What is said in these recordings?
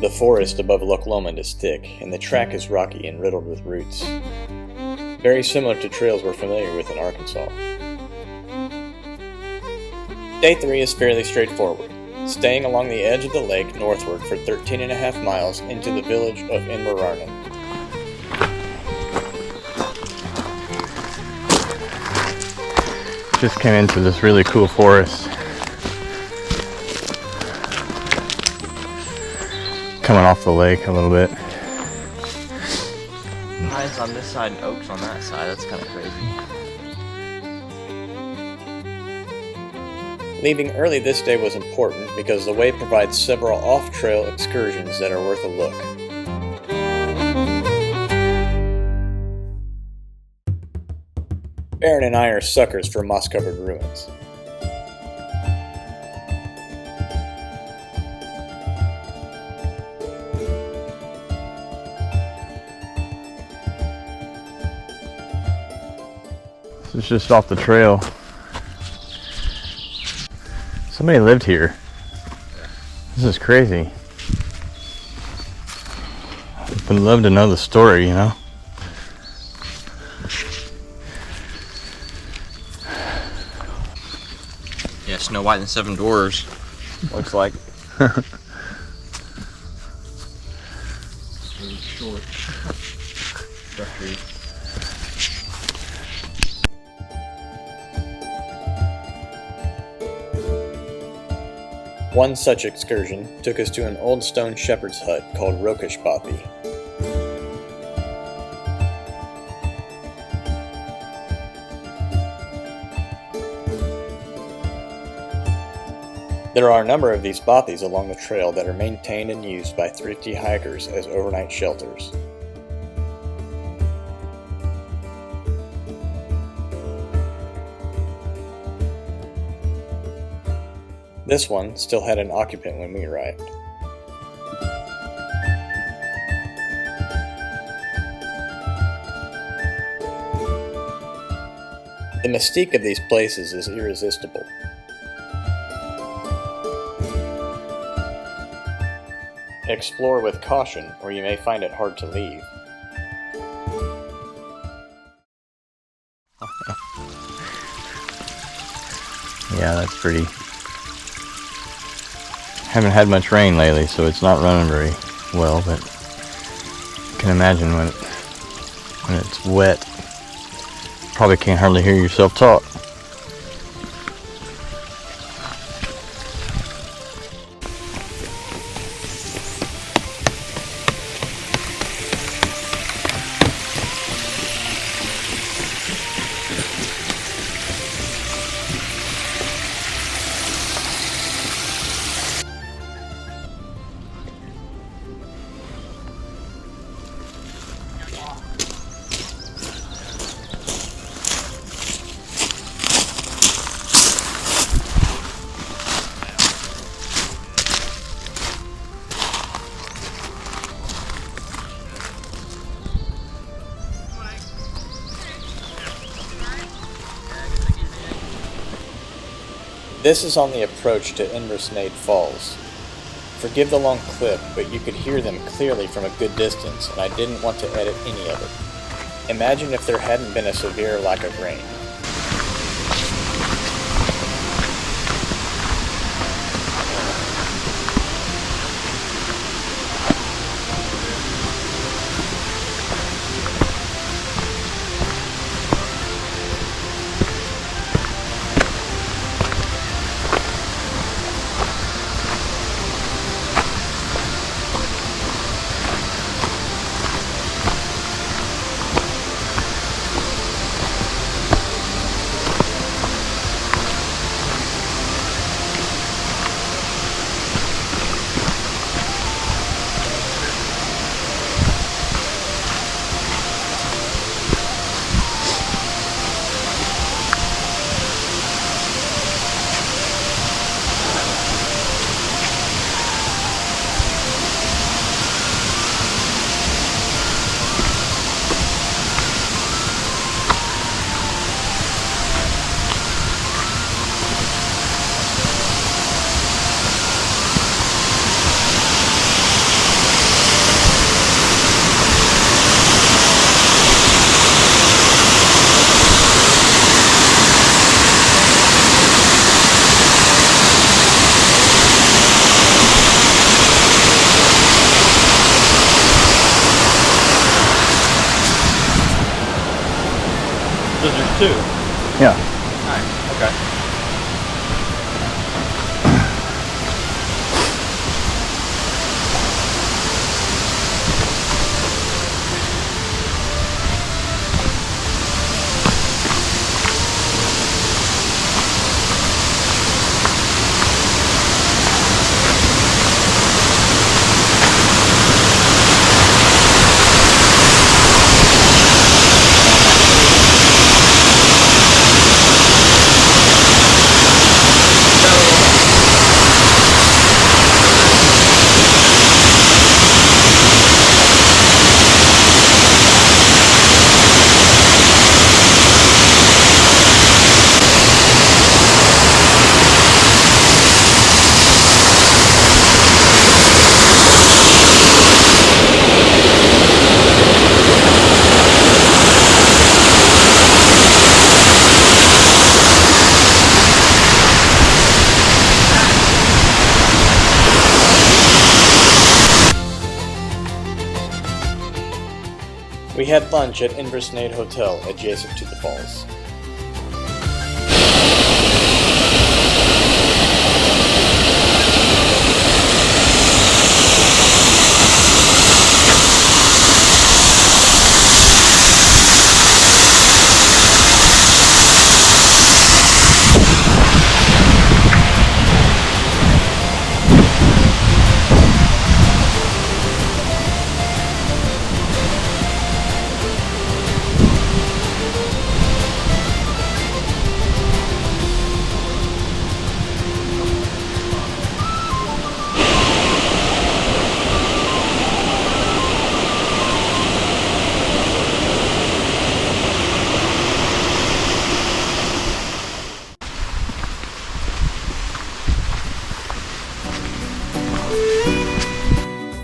The forest above Loch Lomond is thick, and the track is rocky and riddled with roots, very similar to trails we're familiar with in Arkansas. Day 3 is fairly straightforward, staying along the edge of the lake northward for 13.5 miles into the village of Inverarnan. Just came into this really cool forest. Coming off the lake a little bit. Pines on this side and oaks on that side. That's kind of crazy. Leaving early this day was important because the way provides several off-trail excursions that are worth a look. Baron and I are suckers for moss-covered ruins. It's just off the trail. Somebody lived here. This is crazy. Would love to know the story, you know? Yeah, Snow White and the Seven Dwarfs. Looks like. Really short. Structures. One such excursion took us to an old stone shepherd's hut called Rokashbothy. There are a number of these bothies along the trail that are maintained and used by thrifty hikers as overnight shelters. This one still had an occupant when we arrived. The mystique of these places is irresistible. Explore with caution, or you may find it hard to leave. Yeah, that's pretty. Haven't had much rain lately, so it's not running very well, but you can imagine when it's wet, probably can't hardly hear yourself talk. This is on the approach to Inverarnan Falls. Forgive the long clip, but you could hear them clearly from a good distance, and I didn't want to edit any of it. Imagine if there hadn't been a severe lack of rain. too. Yeah. Nice. Okay. We had lunch at Inverarnan Hotel adjacent to the falls.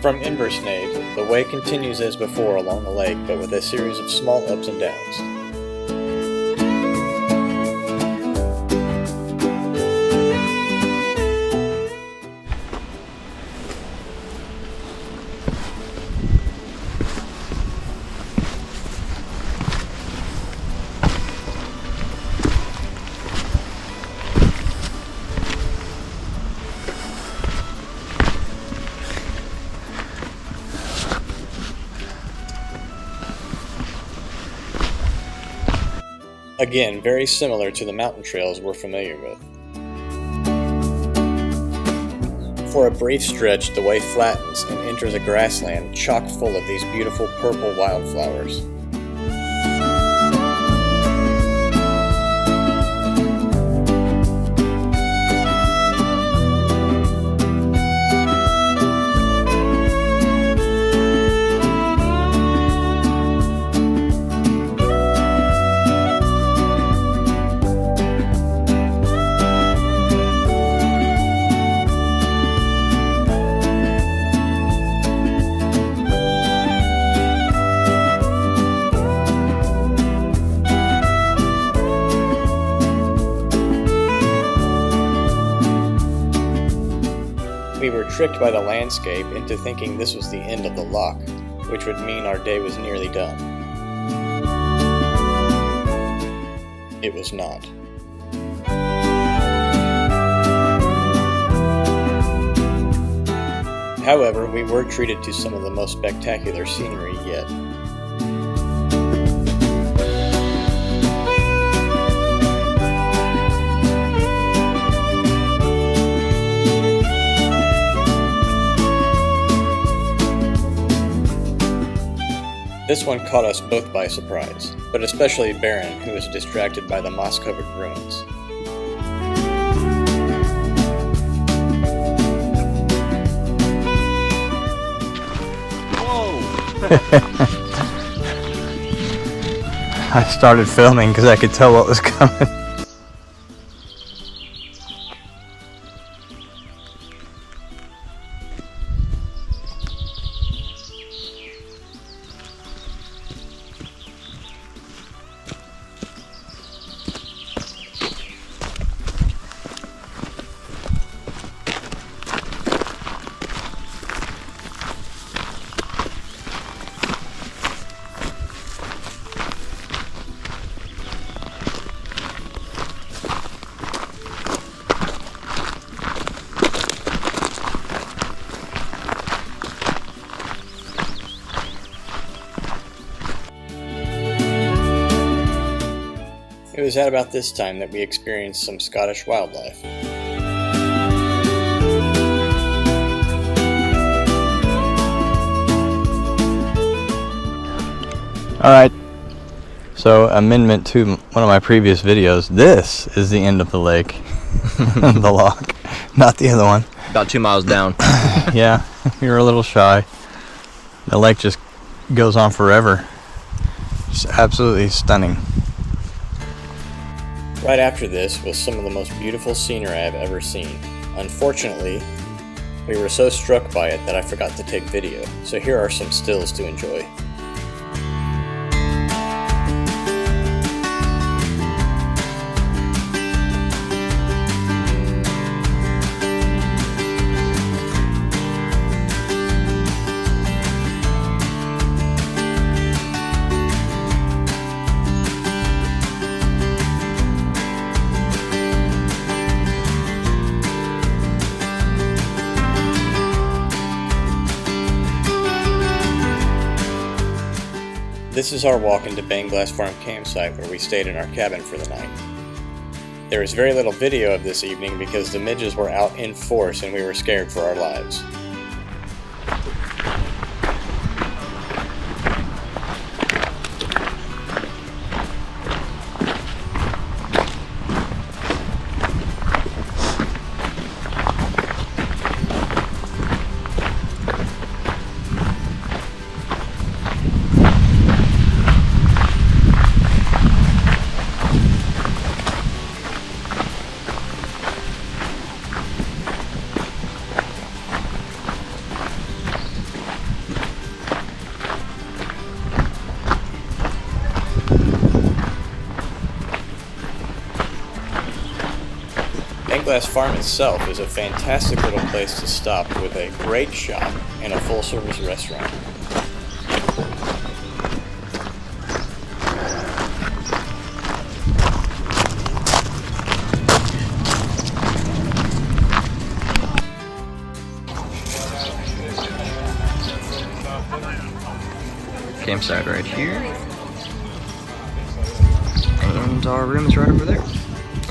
From Inverarnan, the way continues as before along the lake, but with a series of small ups and downs. Again, very similar to the mountain trails we're familiar with. For a brief stretch, the way flattens and enters a grassland chock full of these beautiful purple wildflowers. We were tricked by the landscape into thinking this was the end of the loch, which would mean our day was nearly done. It was not. However, we were treated to some of the most spectacular scenery yet. This one caught us both by surprise, but especially Baron, who was distracted by the moss-covered ruins. I started filming because I could tell what was coming. was at about this time that we experienced some Scottish wildlife. Alright, so amendment to one of my previous videos. This is the end of the lake. The lock, not the other one. About 2 miles down. Yeah, you're a little shy. The lake just goes on forever. It's absolutely stunning. Right after this was some of the most beautiful scenery I've ever seen. Unfortunately, we were so struck by it that I forgot to take video, so here are some stills to enjoy. This is our walk into Beinglas Farm campsite where we stayed in our cabin for the night. There was very little video of this evening because the midges were out in force and we were scared for our lives. Beinglas Farm itself is a fantastic little place to stop with a great shop and a full-service restaurant. Campsite right here. And our room is right over there,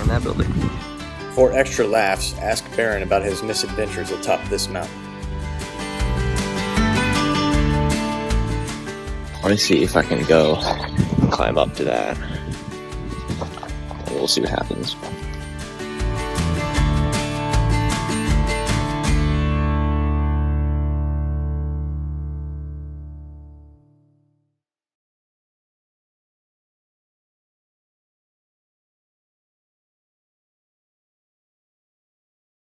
in that building. For extra laughs, ask Baron about his misadventures atop this mountain. I want to see if I can go and climb up to that. And we'll see what happens.